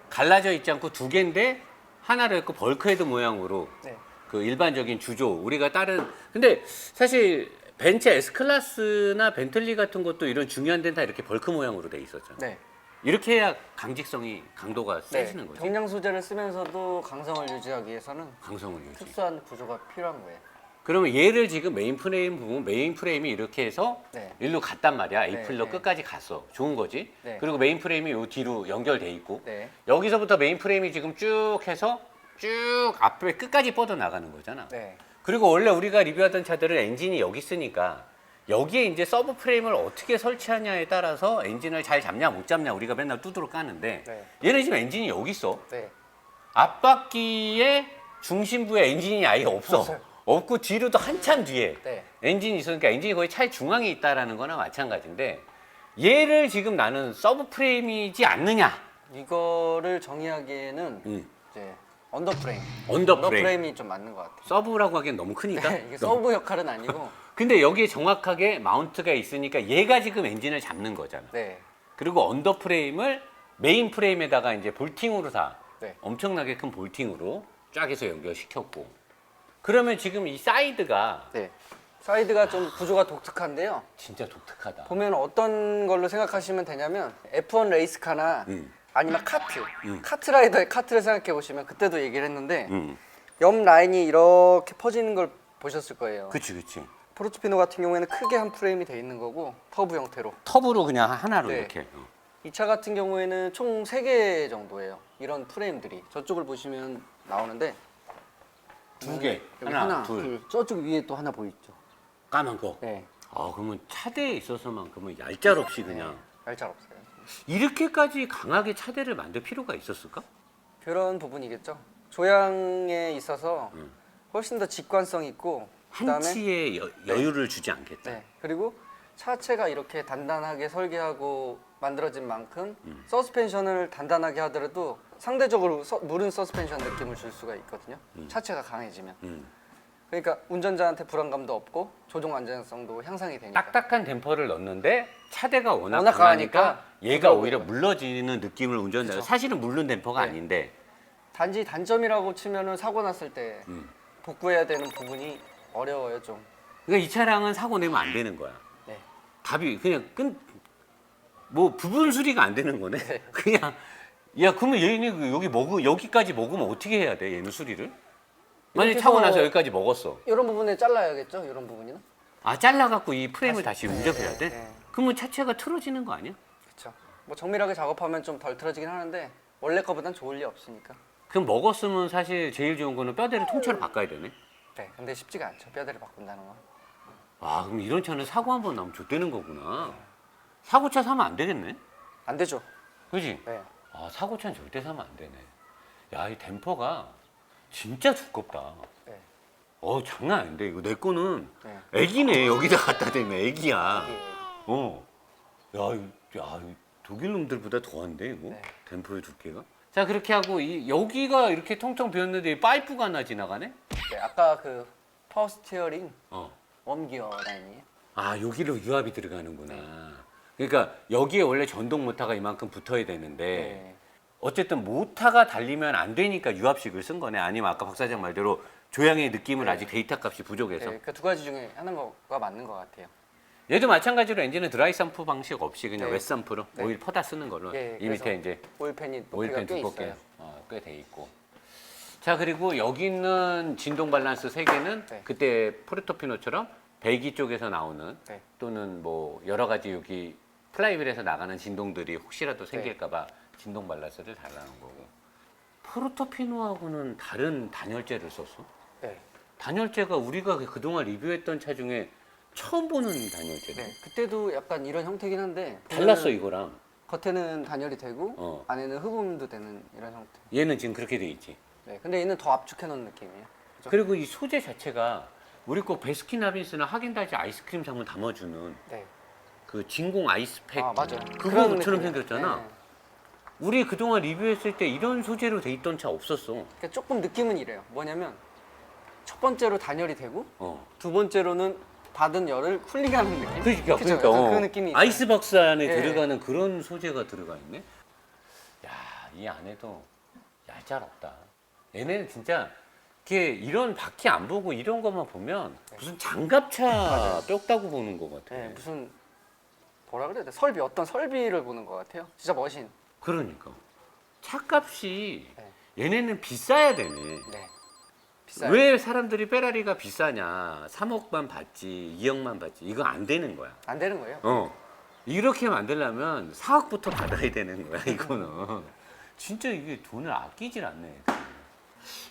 갈라져 있지 않고 두 개인데 하나로 있고 벌크헤드 모양으로 네. 그 일반적인 주조 우리가 다른 근데 사실 벤츠 S클래스나 벤틀리 같은 것도 이런 중요한 데는 다 이렇게 벌크 모양으로 돼 있었잖아. 네. 이렇게 해야 강직성이 강도가 네. 세지는 거지. 경량 소재를 쓰면서도 강성을 유지하기 위해서는 강성을 유지. 특수한 구조가 필요한 거예요. 그러면 얘를 지금 메인 프레임 부분 메인 프레임이 이렇게 해서 네. 일로 갔단 말이야. 에이플러 네. 끝까지 갔어. 좋은 거지. 네. 그리고 메인 프레임이 요 뒤로 연결돼 있고 네. 여기서부터 메인 프레임이 지금 쭉 해서 쭉 앞에 끝까지 뻗어 나가는 거잖아. 네. 그리고 원래 우리가 리뷰하던 차들은 엔진이 여기 있으니까 여기에 이제 서브 프레임을 어떻게 설치하냐에 따라서 엔진을 잘 잡냐 못 잡냐 우리가 맨날 두드러 까는데 네. 얘는 지금 엔진이 여기 있어. 네. 앞바퀴의 중심부에 엔진이 아예 없어. 없어요. 없고 뒤로도 한참 뒤에 네. 엔진이 있으니까 엔진이 거의 차의 중앙에 있다라는 거나 마찬가지인데 얘를 지금 나는 서브 프레임이지 않느냐. 이거를 정의하기에는 이제 언더프레임. 언더프레임. 언더프레임이 좀 맞는 것 같아요. 서브라고 하기엔 너무 크니까. 네, 이게 서브 역할은 아니고. 근데 여기에 정확하게 마운트가 있으니까 얘가 지금 엔진을 잡는 거잖아. 네. 그리고 언더 프레임을 메인 프레임에다가 이제 볼팅으로 다 네. 엄청나게 큰 볼팅으로 쫙 해서 연결시켰고 그러면 지금 이 사이드가 네. 사이드가 좀 구조가 독특한데요. 진짜 독특하다. 보면 어떤 걸로 생각하시면 되냐면 F1 레이스카나 아니면 카트. 카트라이더의 카트를 생각해 보시면 그때도 얘기를 했는데 옆 라인이 이렇게 퍼지는 걸 보셨을 거예요. 그치 그치. 포르투피노 같은 경우에는 크게 한 프레임이 돼 있는 거고 터브 형태로. 텁으로 그냥 하나로 네. 이렇게. 이 차 같은 경우에는 총 3개 정도예요. 이런 프레임들이. 저쪽을 보시면 나오는데 두 개. 여기 하나, 둘. 저쪽 위에 또 하나 보이죠? 까만 거. 네. 아 그러면 차대에 있어서만큼은 얄짤없이 그냥 얄짤 없어요. 이렇게까지 강하게 차대를 만들 필요가 있었을까? 그런 부분이겠죠. 조향에 있어서 훨씬 더 직관성 있고 그다음에 한치의 여유를 주지 않겠다. 네. 그리고 차체가 이렇게 단단하게 설계하고 만들어진 만큼 서스펜션을 단단하게 하더라도 상대적으로 무른 서스펜션 느낌을 줄 수가 있거든요. 차체가 강해지면. 그러니까 운전자한테 불안감도 없고 조종 안전성도 향상이 되니까. 딱딱한 댐퍼를 넣는데 차대가 워낙 워낙 강하니까 강하니까 얘가 부드러워요. 오히려 물러지는 느낌을 운전자 그쵸. 사실은 물른 댐퍼가 네. 아닌데 단지 단점이라고 치면은 사고 났을 때 복구해야 되는 부분이 어려워요 좀. 그러니까 이 차량은 사고 내면 안 되는 거야. 네. 답이 그냥 뭐 부분 수리가 안 되는 거네. 네. 그냥 야 그러면 얘는 여기까지 먹으면 어떻게 해야 돼? 얘는 수리를? 만약 이렇게 타고 해서 나서 여기까지 먹었어. 이런 부분에 잘라야겠죠. 이런 부분이는. 아 잘라갖고 이 프레임을 다시 운접해야 돼? 네. 그러면 차체가 틀어지는 거 아니야? 그렇죠. 뭐 정밀하게 작업하면 좀 덜 틀어지긴 하는데 원래 거보단 좋을 리 없으니까. 그럼 먹었으면 사실 제일 좋은 거는 뼈대를 통째로 바꿔야 되네. 네. 근데 쉽지가 않죠. 뼈대를 바꾼다는 건. 아 그럼 이런 차는 사고 한 번 나면 좆되는 거구나. 사고차 사면 안 되겠네. 안 되죠. 그지? 네. 아 사고차는 절대 사면 안 되네. 야 이 댐퍼가 진짜 두껍다. 네. 장난 아닌데 이거 내 거는 네. 애기네. 여기다 갖다 대면 애기야. 이게 야 독일 놈들보다 더한데 이거 네. 댐퍼의 두께가. 자 그렇게 하고 여기가 이렇게 통통 비었는데 이 파이프가 하나 지나가네. 네, 아까 그 파워 스티어링 어. 웜기어 라인이에요. 아 여기로 유압이 들어가는구나. 그러니까 여기에 원래 전동 모터가 이만큼 붙어야 되는데 네. 어쨌든 모타가 달리면 안 되니까 유압식을 쓴 거네. 아니면 아까 박 사장 말대로 조향의 느낌은 아직 데이터 값이 부족해서. 네, 그 두 가지 중에 하나가 맞는 것 같아요. 얘도 마찬가지로 엔진은 드라이 샴푸 방식 없이 그냥 네. 웹 샴푸로 네. 오일 퍼다 쓰는 걸로. 예, 이 밑에 이제 오일팬이 높이가 오일팬 꽤 두껍게 있어요. 꽤 돼 있고. 자, 그리고 여기 있는 진동 밸런스 3개는 네. 그때 포르토피노처럼 배기 쪽에서 나오는 네. 또는 뭐 여러 가지 여기 플라이휠에서 나가는 진동들이 혹시라도 네. 생길까봐 진동 밸런스를 달라는 거고. 포르토피노하고는 다른 단열재를 썼어? 네. 단열재가 우리가 그동안 리뷰했던 차 중에 처음 보는 단열재네. 네. 그때도 약간 이런 형태긴 한데 달랐어 보면은 이거랑. 겉에는 단열이 되고 안에는 흡음도 되는 이런 형태. 얘는 지금 그렇게 돼 있지. 네. 근데 얘는 더 압축해 놓은 느낌이에요. 그죠? 그리고 이 소재 자체가 우리 거 베스킨라빈스나 하겐다즈 아이스크림 상을 담아주는 네. 그 진공 아이스팩 아, 맞아요. 그거처럼 느낌이에요. 생겼잖아. 네. 우리 그동안 리뷰했을 때 이런 소재로 돼 있던 차 없었어. 그러니까 조금 느낌은 이래요. 뭐냐면 첫 번째로 단열이 되고 어. 두 번째로는 받은 열을 쿨링하는 느낌. 그러니까, 그죠? 그러니까 그 느낌이 있어요. 아이스박스 안에 예. 들어가는 그런 소재가 들어가 있네. 야, 이 안에도 얄짤없다. 얘네는 진짜 이렇게 이런 바퀴 안 보고 이런 것만 보면 무슨 장갑차 뼈다고 보는 것 같아. 네, 무슨 뭐라 그래야 돼? 설비 어떤 설비를 보는 것 같아요. 진짜 머신. 그러니까 차값이 네. 얘네는 비싸야 되네. 네. 비싸요. 왜 사람들이 페라리가 비싸냐? 3억만 받지, 2억만 받지. 이거 안 되는 거야. 안 되는 거예요. 이렇게 만들려면 4억부터 받아야 되는 거야, 이거는. 진짜 이게 돈을 아끼질 않네.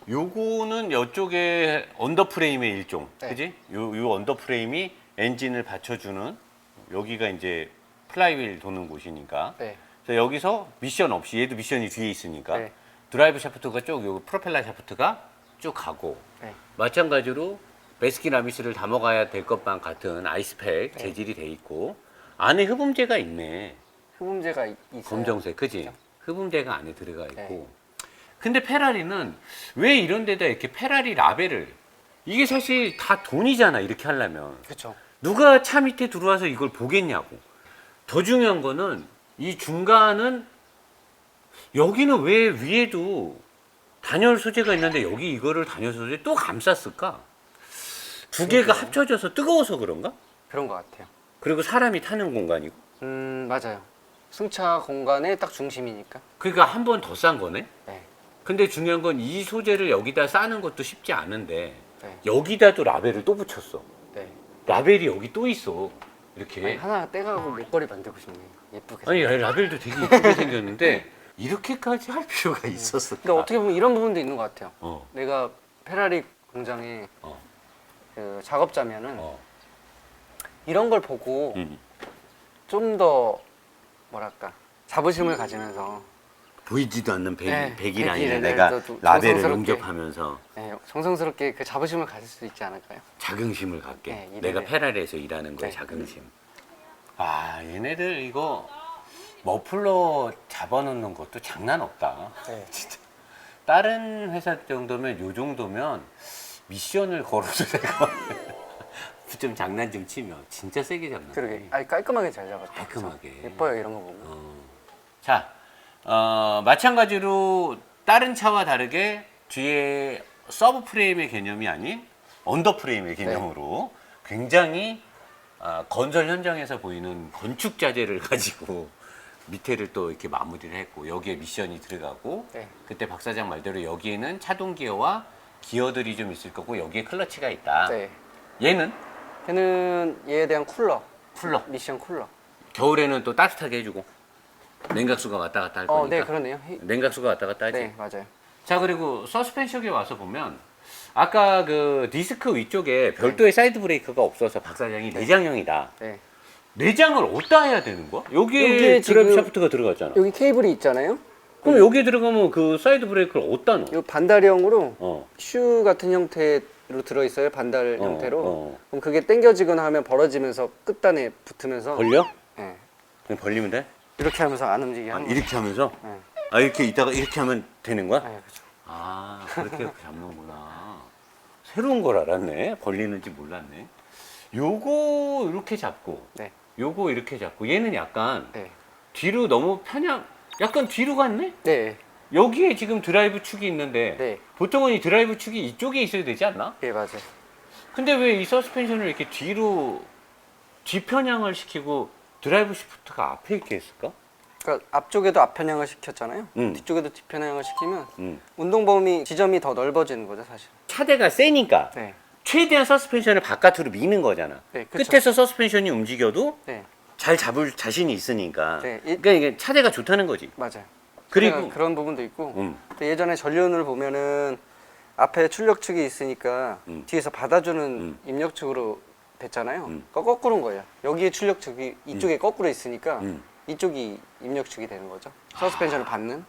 요거는 이쪽에 언더프레임의 일종. 네. 그지? 요 언더프레임이 엔진을 받쳐주는 여기가 이제 플라이휠 도는 곳이니까. 네. 그래서 여기서 미션 없이 얘도 미션이 뒤에 있으니까 네. 드라이브 샤프트가 쭉 요 프로펠러 샤프트가 쭉 가고 네. 마찬가지로 베스킨라빈스를 담아가야 될 것만 같은 아이스팩 네. 재질이 돼 있고 안에 흡음재가 있네. 흡음재가 있어요. 검정색, 그지? 흡음재가 안에 들어가 있고. 네. 근데 페라리는 왜 이런 데다 이렇게 페라리 라벨을 이게 사실 다 돈이잖아, 이렇게 하려면. 그렇죠. 누가 차 밑에 들어와서 이걸 보겠냐고. 더 중요한 거는 이 중간은 여기는 왜 위에도 단열 소재가 있는데 여기 이거를 단열 소재 또 감쌌을까? 두 개가 합쳐져서 뜨거워서 그런가? 그런 것 같아요. 그리고 사람이 타는 공간이고. 맞아요. 승차 공간의 딱 중심이니까. 그러니까 한 번 더 싼 거네. 네. 근데 중요한 건 이 소재를 여기다 싸는 것도 쉽지 않은데 네. 여기다도 라벨을 또 붙였어. 네. 라벨이 여기 또 있어. 이렇게. 아니, 하나 떼가고 목걸이 만들고 싶네요. 예쁘게. 아니 라벨도 되게 예쁘게 생겼는데 이렇게까지 할 필요가 있었을까? 근데 어떻게 보면 이런 부분도 있는 것 같아요. 어. 내가 페라리 공장에 어. 그 작업자면은 어. 이런 걸 보고 음. 좀 더 뭐랄까 자부심을 가지면서 보이지도 않는 네, 백이라니 백이래. 내가 또 라벨을 정성스럽게. 용접하면서 네, 정성스럽게 그 자부심을 가질 수 있지 않을까요? 자긍심을 갖게. 네, 이래요. 내가 페라리에서 일하는 거에 네. 자긍심. 아 얘네들 이거 머플러 잡아놓는 것도 장난 없다. 네. 진짜 다른 회사 정도면 요 정도면 미션을 걸어도 되고 좀 장난 좀 치면 진짜 세게 잡나. 그러게. 아니 깔끔하게 잘 잡았죠. 깔끔하게. 예뻐요 이런 거 보면. 자, 마찬가지로 다른 차와 다르게 뒤에 서브 프레임의 개념이 아닌 언더 프레임의 개념으로 굉장히 건설 현장에서 보이는 건축 자재를 가지고 밑에를 또 이렇게 마무리를 했고 여기에 미션이 들어가고 네. 그때 박 사장 말대로 여기에는 차동 기어와 기어들이 좀 있을 거고 여기에 클러치가 있다. 네. 얘는 걔는 얘에 대한 쿨러. 쿨러. 미션 쿨러. 겨울에는 또 따뜻하게 해주고 냉각수가 왔다 갔다 할 거니까. 네 그러네요. 냉각수가 왔다 갔다 하지. 네 맞아요. 자 그리고 서스펜션에 와서 보면 아까 그 디스크 위쪽에 별도의 사이드 브레이크가 없어서 박 사장이 내장형이다. 네. 내장을 어디다 해야 되는 거야? 여기에 여기에 드라이브 지금 샤프트가 들어갔잖아. 여기 케이블이 있잖아요. 그럼 여기에 들어가면 그 사이드 브레이크를 어디다 넣어? 이 반달형으로 어. 슈 같은 형태로 들어 있어요. 반달 형태로. 어. 그럼 그게 당겨지거나 하면 벌어지면서 끝단에 붙으면서. 벌려? 네. 그냥 벌리면 돼? 이렇게 하면서 안 움직이게 아, 하는 거죠. 이렇게 하면서? 네. 아 이렇게 이따가 이렇게 하면 되는 거야? 네, 그렇죠. 아 그렇게 잡는구나. 새로운 걸 알았네. 벌리는지 몰랐네. 요거 이렇게 잡고 네. 요거 이렇게 잡고 얘는 약간 네. 뒤로 너무 약간 뒤로 갔네? 네, 여기에 지금 드라이브 축이 있는데 네. 보통은 이 드라이브 축이 이쪽에 있어야 되지 않나? 예, 맞아요. 근데 왜 이 서스펜션을 이렇게 뒤로 뒤편향을 시키고 드라이브 시프트가 앞에 있게 했을까? 그러니까 앞쪽에도 앞편향을 시켰잖아요. 뒤쪽에도 뒷편향을 시키면 운동 범위 지점이 더 넓어지는 거죠, 사실. 차대가 세니까 네, 최대한 서스펜션을 바깥으로 미는 거잖아. 네, 그쵸. 끝에서 서스펜션이 움직여도 네, 잘 잡을 자신이 있으니까. 네, 그러니까 이게 차대가 좋다는 거지. 맞아요. 그리고 그런 부분도 있고 음. 또 예전에 전륜을 보면은 앞에 출력축이 있으니까 뒤에서 받아주는 입력축으로 됐잖아요. 그거 거꾸로인 거예요. 여기에 출력축이 이쪽에 거꾸로 있으니까 이쪽이 입력축이 되는 거죠. 서스펜션을 받는,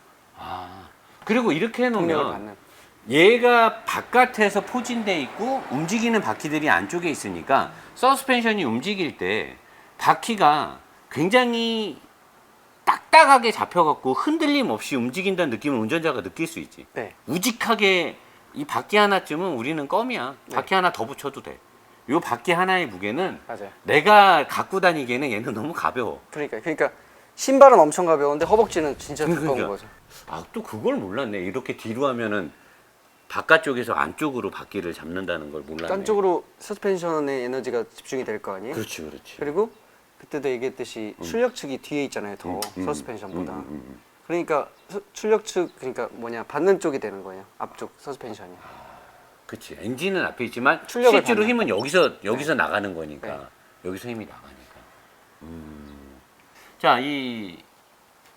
그리고 이렇게 동력을 해놓으면 받는. 얘가 바깥에서 포진돼 있고 움직이는 바퀴들이 안쪽에 있으니까 서스펜션이 움직일 때 바퀴가 굉장히 딱딱하게 잡혀갖고 흔들림 없이 움직인다는 느낌을 운전자가 느낄 수 있지. 네, 우직하게 이 바퀴 하나쯤은 우리는 껌이야. 바퀴 하나 더 붙여도 돼. 요 바퀴 하나의 무게는 맞아요. 내가 갖고 다니기에는 얘는 너무 가벼워. 그러니까 신발은 엄청 가벼운데 허벅지는 진짜 두꺼운 그러니까. 거죠. 아, 또 그걸 몰랐네. 이렇게 뒤로 하면은 바깥쪽에서 안쪽으로 바퀴를 잡는다는 걸 몰랐네. 딴쪽으로 서스펜션의 에너지가 집중이 될 거 아니에요? 그렇지, 그렇지. 그리고 그때도 얘기했듯이 출력축이 뒤에 있잖아요, 더 서스펜션보다. 그러니까 출력축 그러니까 받는 쪽이 되는 거예요, 앞쪽 서스펜션이. 그렇지. 엔진은 앞에 있지만 출력을 실제로 받는. 힘은 여기서 나가는 거니까. 네. 여기서 힘이 나가니까. 자, 이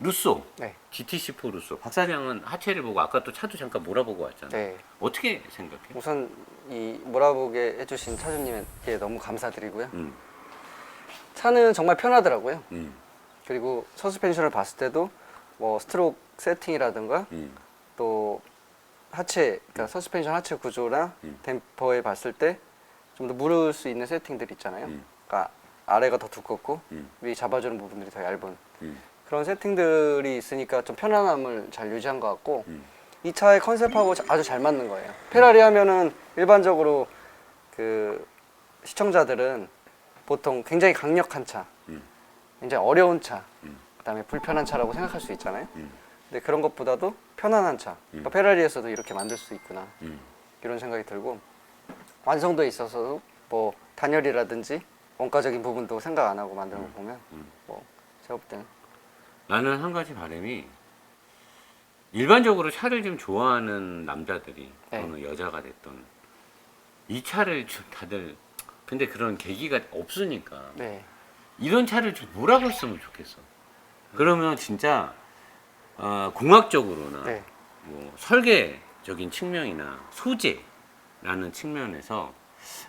루쏘 네, GTC4 루쏘 박사장은 하체를 보고 아까 또 차도 잠깐 몰아보고 왔잖아. 네. 어떻게 생각해? 우선 이 몰아보게 해주신 차주님께 너무 감사드리고요. 차는 정말 편하더라고요. 그리고 서스펜션을 봤을 때도 뭐 스트로크 세팅이라든가 또 하체, 그러니까 서스펜션 하체 구조나 댐퍼에 봤을 때 좀 더 무를 수 있는 세팅들 있잖아요. 그러니까 아래가 더 두껍고 위 잡아주는 부분들이 더 얇은 그런 세팅들이 있으니까 좀 편안함을 잘 유지한 것 같고 이 차의 컨셉하고 아주 잘 맞는 거예요. 페라리 하면은 일반적으로 그 시청자들은 보통 굉장히 강력한 차, 굉장히 어려운 차, 그다음에 불편한 차라고 생각할 수 있잖아요. 근데 그런 것보다도 편안한 차, 그러니까 페라리에서도 이렇게 만들 수 있구나 이런 생각이 들고 완성도에 있어서도 뭐 단열이라든지 원가적인 부분도 생각 안 하고 만드는 거 보면 뭐 제가 볼 때는 나는 한 가지 바람이 일반적으로 차를 좀 좋아하는 남자들이 네. 또는 여자가 됐던 이 차를 좀 다들 근데 그런 계기가 없으니까 네, 이런 차를 좀 몰아봤으면 좋겠어. 그러면 진짜 공학적으로나 네, 뭐 설계적인 측면이나 소재라는 측면에서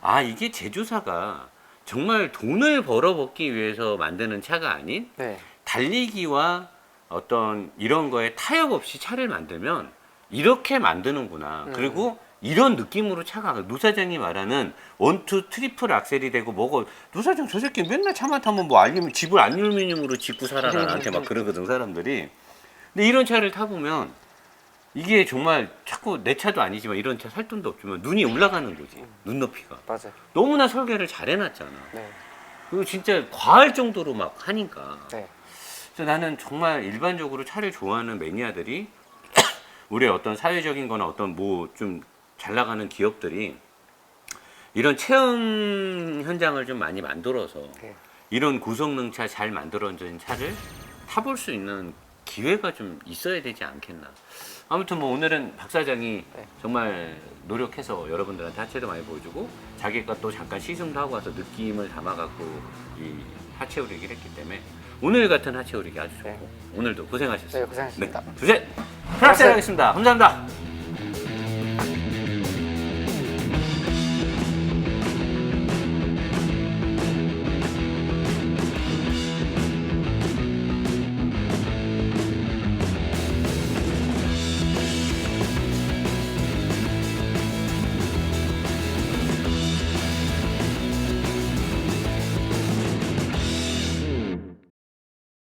아 이게 제조사가 정말 돈을 벌어먹기 위해서 만드는 차가 아닌 네, 달리기와 어떤 이런 거에 타협 없이 차를 만들면 이렇게 만드는구나. 그리고 이런 느낌으로 차가 노 사장이 말하는 원투 트리플 악셀이 되고 뭐고 노 사장 저 새끼 맨날 차만 타면 뭐 집을 알루미늄으로 짓고 살아라 나한테 막 그러거든 사람들이. 근데 이런 차를 타보면 이게 정말 자꾸 내 차도 아니지만 이런 차 살 돈도 없지만 눈이 올라가는 거지. 눈높이가 맞아요. 너무나 설계를 잘 해놨잖아. 네, 그리고 진짜 과할 정도로 막 하니까. 네, 그래서 나는 정말 일반적으로 차를 좋아하는 매니아들이 우리의 어떤 사회적인 거나 어떤 뭐 좀 잘 나가는 기업들이 이런 체험 현장을 좀 많이 만들어서 네. 이런 고성능차 잘 만들어진 차를 타볼 수 있는 기회가 좀 있어야 되지 않겠나. 아무튼 뭐 오늘은 박 사장이 네. 정말 노력해서 여러분들한테 하체도 많이 보여주고 자기가 또 잠깐 시승도 하고 와서 느낌을 담아갖고 이 하체 오리기를 했기 때문에 오늘 같은 하체 오리기 아주 좋고 네. 오늘도 고생하셨습니다. 네, 고생하셨습니다. 네, 둘, 셋! 프락셀 하겠습니다. 감사합니다.